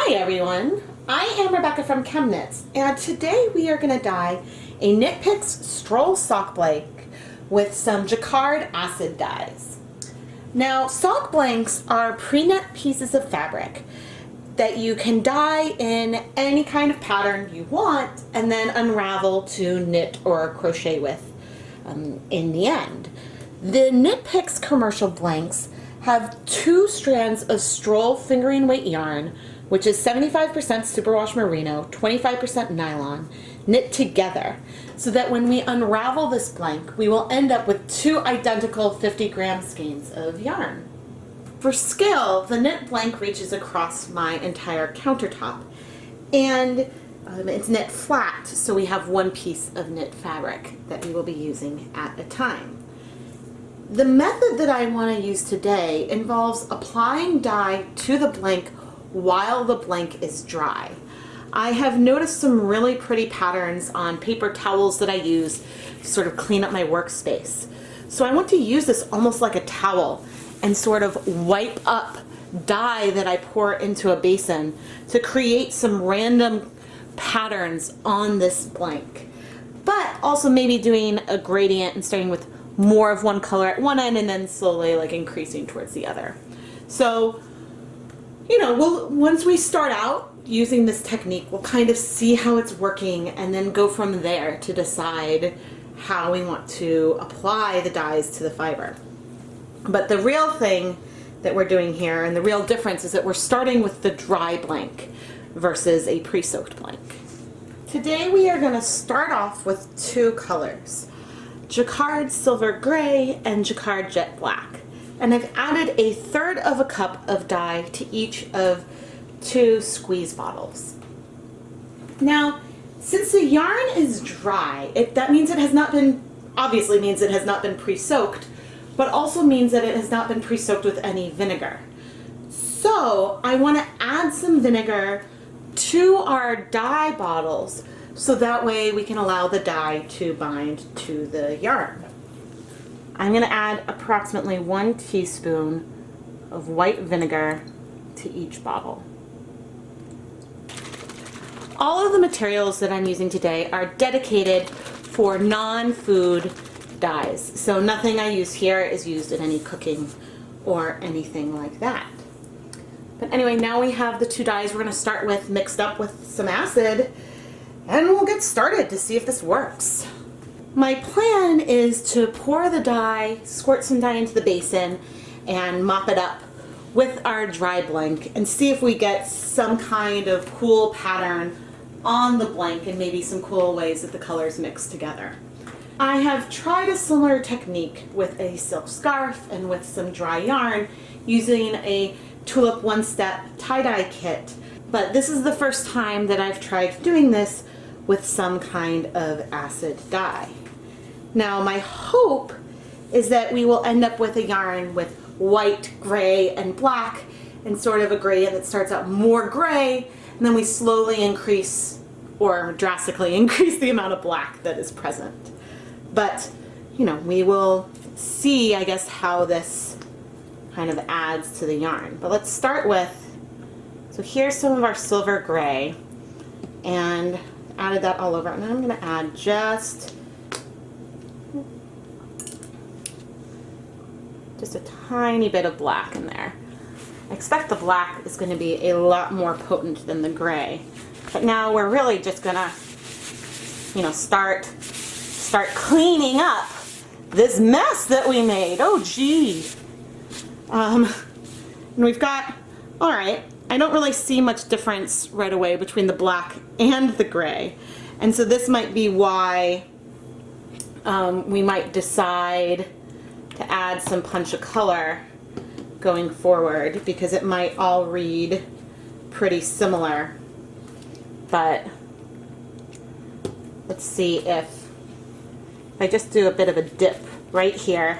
Hi everyone, I am Rebecca from ChemKnits, and today we are going to dye a Knit Picks Stroll sock blank with some Jacquard acid dyes. Now, sock blanks are pre-knit pieces of fabric that you can dye in any kind of pattern you want and then unravel to knit or crochet with in the end. The Knit Picks commercial blanks have 2 strands of Stroll fingering weight yarn, which is 75% superwash merino, 25% nylon, knit together, so that when we unravel this blank, we will end up with 2 identical 50-gram skeins of yarn. For scale, the knit blank reaches across my entire countertop, and it's knit flat, so we have 1 piece of knit fabric that we will be using at a time. The method that I want to use today involves applying dye to the blank while the blank is dry. I have noticed some really pretty patterns on paper towels that I use to sort of clean up my workspace. So I want to use this almost like a towel and sort of wipe up dye that I pour into a basin to create some random patterns on this blank. But also maybe doing a gradient and starting with more of one color at one end and then slowly like increasing towards the other. So, you know, once we start out using this technique, we'll kind of see how it's working and then go from there to decide how we want to apply the dyes to the fiber. But the real thing that we're doing here, and the real difference, is that we're starting with the dry blank versus a pre-soaked blank. Today we are going to start off with 2 colors, Jacquard Silver Gray and Jacquard Jet Black. And I've added 1/3 cup of dye to each of 2 squeeze bottles. Now, since the yarn is dry, that means it has not been, obviously means it has not been pre-soaked, but also means that it has not been pre-soaked with any vinegar. So I want to add some vinegar to our dye bottles so that way we can allow the dye to bind to the yarn. I'm going to add approximately 1 teaspoon of white vinegar to each bottle. All of the materials that I'm using today are dedicated for non-food dyes, so nothing I use here is used in any cooking or anything like that. But anyway, now we have the 2 dyes we're going to start with mixed up with some acid, and we'll get started to see if this works. My plan is to pour the dye, squirt some dye into the basin, and mop it up with our dry blank and see if we get some kind of cool pattern on the blank and maybe some cool ways that the colors mix together. I have tried a similar technique with a silk scarf and with some dry yarn using a Tulip one-step tie-dye kit, but this is the first time that I've tried doing this with some kind of acid dye. Now, my hope is that we will end up with a yarn with white, gray, and black, and sort of a gradient that starts out more gray, and then we slowly increase or drastically increase the amount of black that is present. But, you know, we will see, I guess, how this kind of adds to the yarn. But let's start with, so here's some of our silver gray, and added that all over, and then I'm going to add just a tiny bit of black in there. I expect the black is going to be a lot more potent than the gray, but now we're really just going to, you know, start cleaning up this mess that we made. Oh gee. And we've got, all right, I don't really see much difference right away between the black and the gray, and so this might be why we might decide to add some punch of color going forward, because it might all read pretty similar. But let's see if I just do a bit of a dip right here.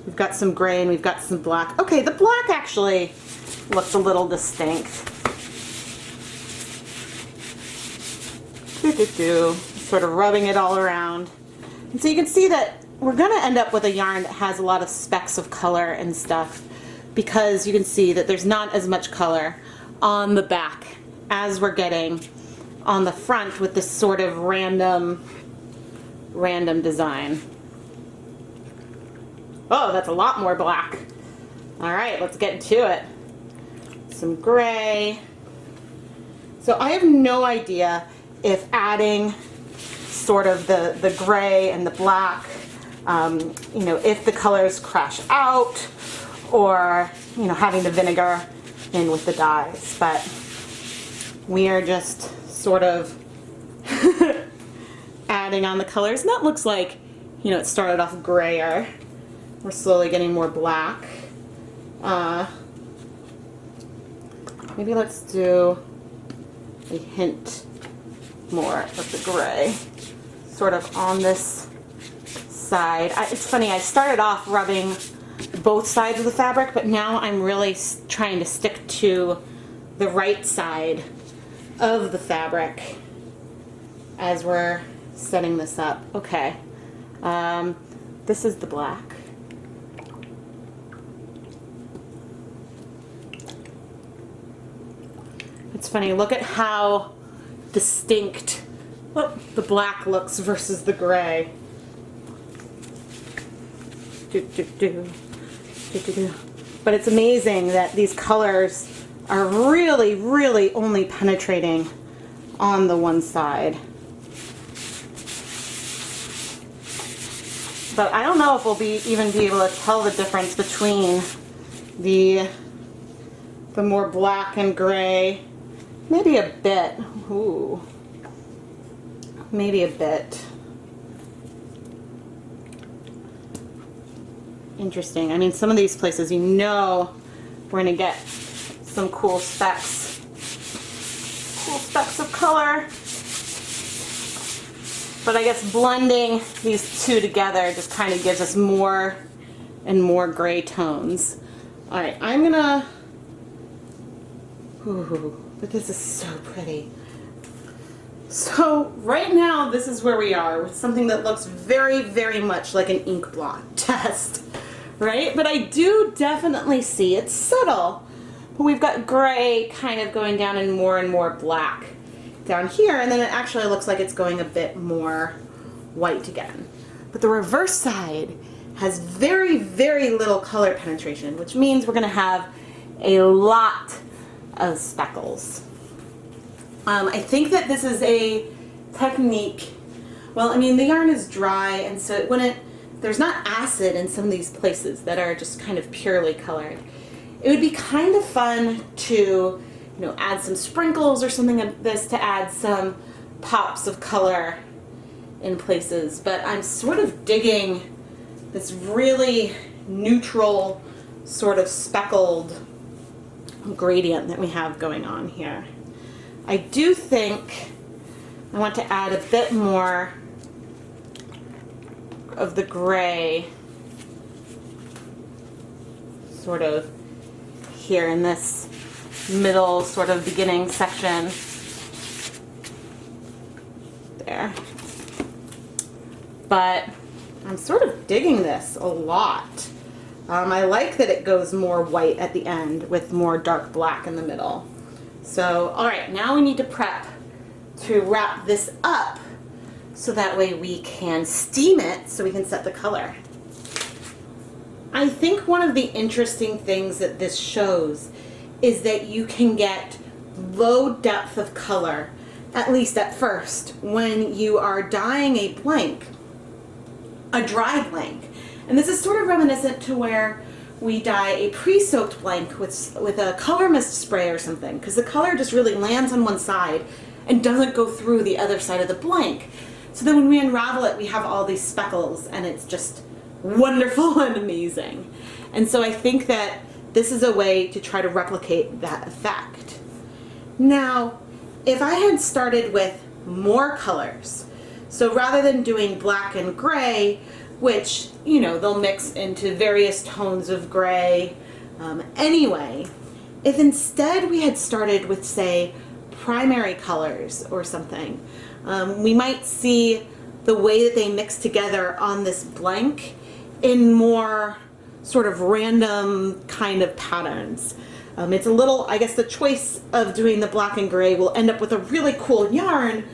We've got some gray and we've got some black. Okay, the black actually looks a little distinct. Sort of rubbing it all around. And so you can see that we're going to end up with a yarn that has a lot of specks of color and stuff, because you can see that there's not as much color on the back as we're getting on the front with this sort of random design. Oh, that's a lot more black. All right, let's get to it. Some gray. So I have no idea if adding sort of the gray and the black, you know, if the colors crash out, or, you know, having the vinegar in with the dyes. But we are just sort of adding on the colors. And that looks like, you know, it started off grayer. We're slowly getting more black. Maybe let's do a hint more of the gray, sort of on this side. It's funny, I started off rubbing both sides of the fabric, but now I'm really trying to stick to the right side of the fabric as we're setting this up. Okay, this is the black. It's funny, look at how distinct the black looks versus the gray. But it's amazing that these colors are really, really only penetrating on the one side. But I don't know if we'll even be able to tell the difference between the more black and gray. Maybe a bit. Ooh. Maybe a bit. Interesting. I mean, some of these places, you know, we're going to get some cool specks. Cool specks of color. But I guess blending these two together just kind of gives us more and more gray tones. All right, I'm going to... Ooh. But this is so pretty. So right now, this is where we are with something that looks very, very much like an ink blot test, right? But I do definitely see it's subtle. But we've got gray kind of going down and more black down here, and then it actually looks like it's going a bit more white again. But the reverse side has very, very little color penetration, which means we're going to have a lot of speckles. I think that this is a technique. Well, I mean, the yarn is dry, and so there's not acid in some of these places that are just kind of purely colored. It would be kind of fun to, you know, add some sprinkles or something like this to add some pops of color in places, but I'm sort of digging this really neutral sort of speckled gradient that we have going on here. I do think I want to add a bit more of the gray sort of here in this middle sort of beginning section there. But I'm sort of digging this a lot. I like that it goes more white at the end with more dark black in the middle. So, all right, now we need to prep to wrap this up so that way we can steam it so we can set the color. I think one of the interesting things that this shows is that you can get low depth of color, at least at first, when you are dyeing a blank, a dry blank. And this is sort of reminiscent to where we dye a pre-soaked blank with a color mist spray or something, because the color just really lands on one side and doesn't go through the other side of the blank. So then when we unravel it, we have all these speckles, and it's just wonderful and amazing. And so I think that this is a way to try to replicate that effect. Now, if I had started with more colors, so rather than doing black and gray, which, you know, they'll mix into various tones of gray anyway, if instead we had started with, say, primary colors or something, we might see the way that they mix together on this blank in more sort of random kind of patterns. It's a little, I guess the choice of doing the black and gray will end up with a really cool yarn,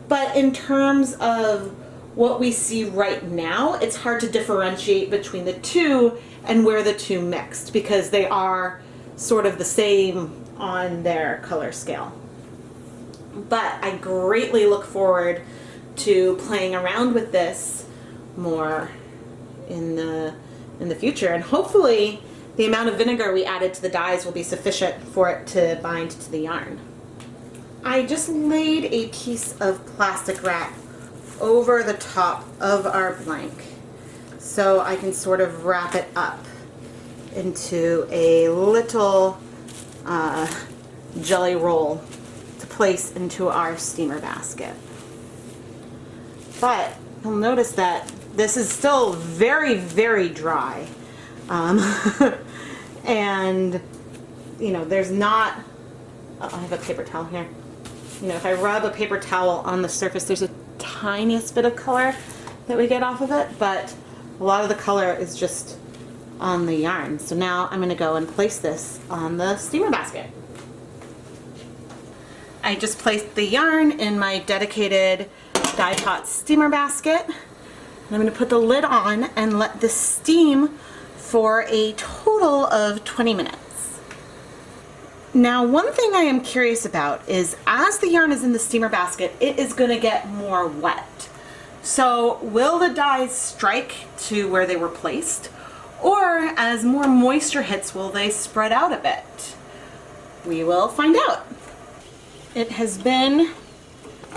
but in terms of what we see right now, it's hard to differentiate between the two and where the two mixed, because they are sort of the same on their color scale. But I greatly look forward to playing around with this more in the future, and hopefully the amount of vinegar we added to the dyes will be sufficient for it to bind to the yarn. I just laid a piece of plastic wrap over the top of our blank so I can sort of wrap it up into a little jelly roll to place into our steamer basket. But you'll notice that this is still very, very dry. And, you know, there's not, oh, I have a paper towel here. You know, if I rub a paper towel on the surface, there's a tiniest bit of color that we get off of it, but a lot of the color is just on the yarn. So now I'm going to go and place this on the steamer basket. I just placed the yarn in my dedicated Dyepot steamer basket. And I'm going to put the lid on and let this steam for a total of 20 minutes. Now, one thing I am curious about is as the yarn is in the steamer basket, it is going to get more wet. So will the dyes strike to where they were placed? Or as more moisture hits, will they spread out a bit? We will find out. It has been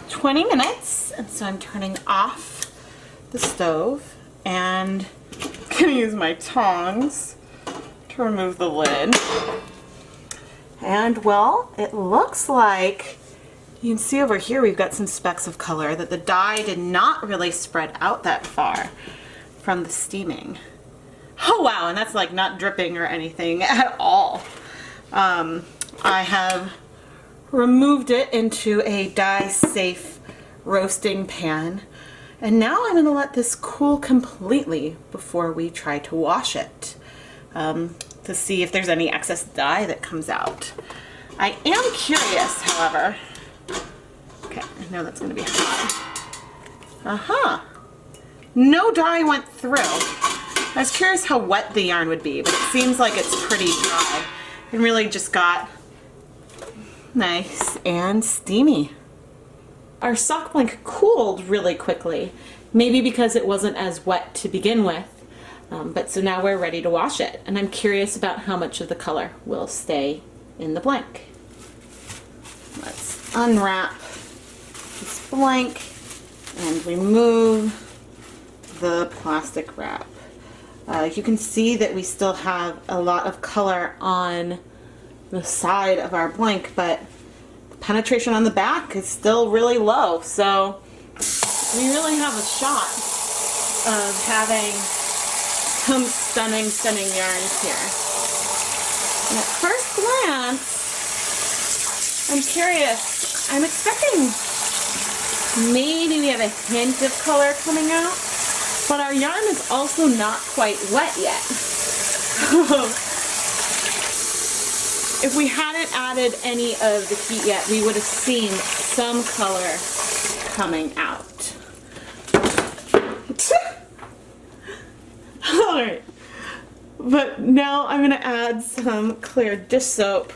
20 minutes, and so I'm turning off the stove and I'm gonna use my tongs to remove the lid. And well, it looks like you can see over here we've got some specks of color that the dye did not really spread out that far from the steaming. Oh wow, and that's like not dripping or anything at all. I have removed it into a dye safe roasting pan. And now I'm going to let this cool completely before we try to wash it to see if there's any excess dye that comes out. I am curious, however. Okay, I know that's going to be hot. No dye went through. I was curious how wet the yarn would be, but it seems like it's pretty dry and really just got nice and steamy. Our sock blank cooled really quickly, maybe because it wasn't as wet to begin with, but so now we're ready to wash it, and I'm curious about how much of the color will stay in the blank. Let's unwrap this blank and remove the plastic wrap. You can see that we still have a lot of color on the side of our blank, but penetration on the back is still really low, so we really have a shot of having some stunning yarns here. And at first glance, I'm curious. I'm expecting maybe we have a hint of color coming out, but our yarn is also not quite wet yet. If we hadn't added any of the heat yet, we would have seen some color coming out. Alright, but now I'm going to add some clear dish soap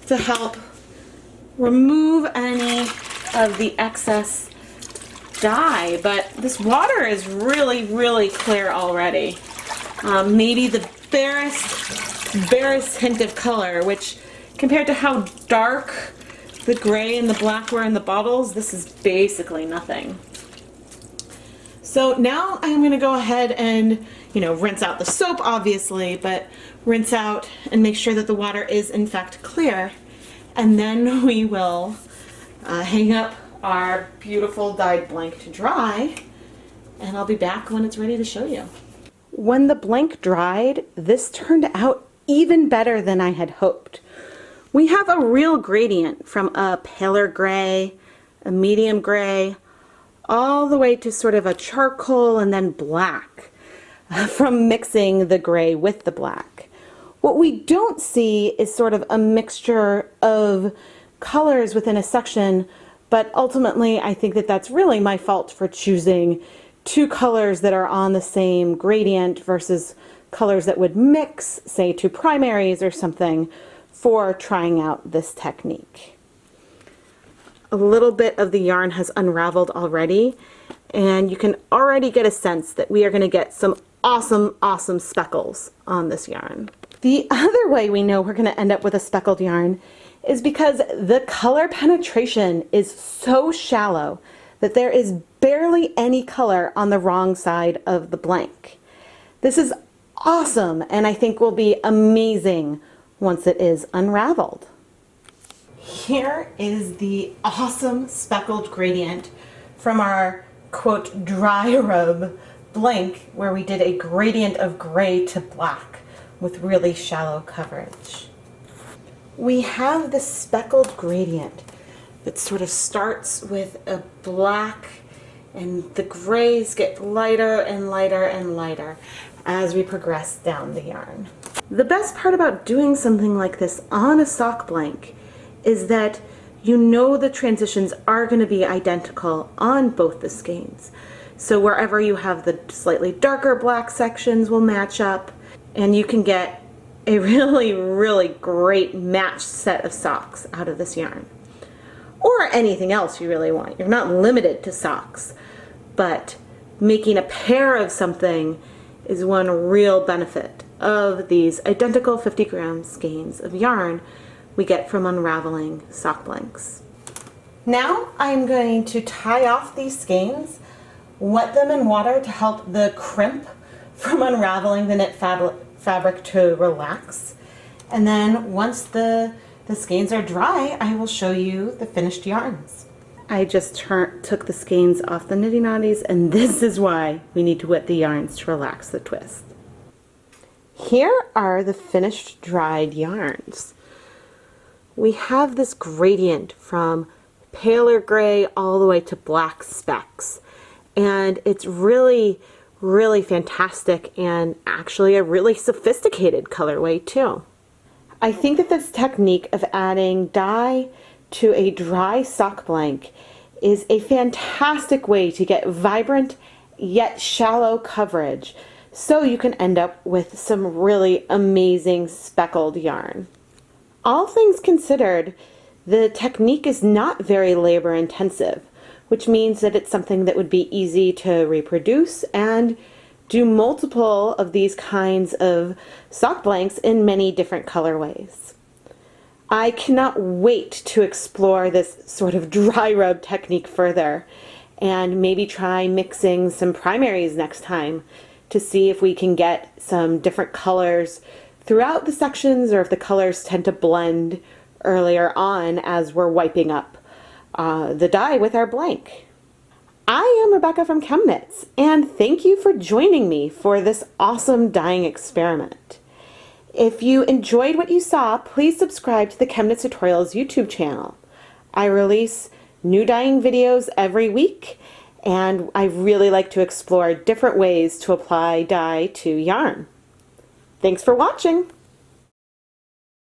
to help remove any of the excess dye, but this water is really, really clear already. Maybe the barest hint of color, which compared to how dark the gray and the black were in the bottles, this is basically nothing. So now I'm going to go ahead and, rinse out the soap obviously, but rinse out and make sure that the water is in fact clear, and then we will hang up our beautiful dyed blank to dry, and I'll be back when it's ready to show you. When the blank dried, this turned out even better than I had hoped. We have a real gradient from a paler gray, a medium gray, all the way to sort of a charcoal and then black from mixing the gray with the black. What we don't see is sort of a mixture of colors within a section, but ultimately I think that that's really my fault for choosing two colors that are on the same gradient versus colors that would mix, say, two primaries or something, for trying out this technique. A little bit of the yarn has unraveled already, and you can already get a sense that we are going to get some awesome speckles on this yarn. The other way we know we're going to end up with a speckled yarn is because the color penetration is so shallow that there is barely any color on the wrong side of the blank. This is awesome, and I think will be amazing once it is unraveled. Here is the awesome speckled gradient from our quote dry rub blank, where we did a gradient of gray to black with really shallow coverage. We have the speckled gradient that sort of starts with a black, and the grays get lighter and lighter and lighter as we progress down the yarn. The best part about doing something like this on a sock blank is that you know the transitions are going to be identical on both the skeins. So wherever you have the slightly darker black sections will match up, and you can get a really great matched set of socks out of this yarn. Or anything else you really want. You're not limited to socks, but making a pair of something is one real benefit of these identical 50-gram skeins of yarn we get from unraveling sock blanks. Now I'm going to tie off these skeins, wet them in water to help the crimp from unraveling the knit fabric to relax. And then once the skeins are dry, I will show you the finished yarns. I just took the skeins off the niddy noddies, and this is why we need to wet the yarns to relax the twist. Here are the finished dried yarns. We have this gradient from paler gray all the way to black specks, and it's really fantastic and actually a really sophisticated colorway too. I think that this technique of adding dye to a dry sock blank is a fantastic way to get vibrant yet shallow coverage, so you can end up with some really amazing speckled yarn. All things considered, the technique is not very labor intensive, which means that it's something that would be easy to reproduce and do multiple of these kinds of sock blanks in many different colorways. I cannot wait to explore this sort of dry rub technique further and maybe try mixing some primaries next time to see if we can get some different colors throughout the sections, or if the colors tend to blend earlier on as we're wiping up the dye with our blank. I am Rebecca from ChemKnits, and thank you for joining me for this awesome dyeing experiment. If you enjoyed what you saw, please subscribe to the ChemKnits Tutorials YouTube channel. I release new dyeing videos every week, and I really like to explore different ways to apply dye to yarn. Thanks for watching!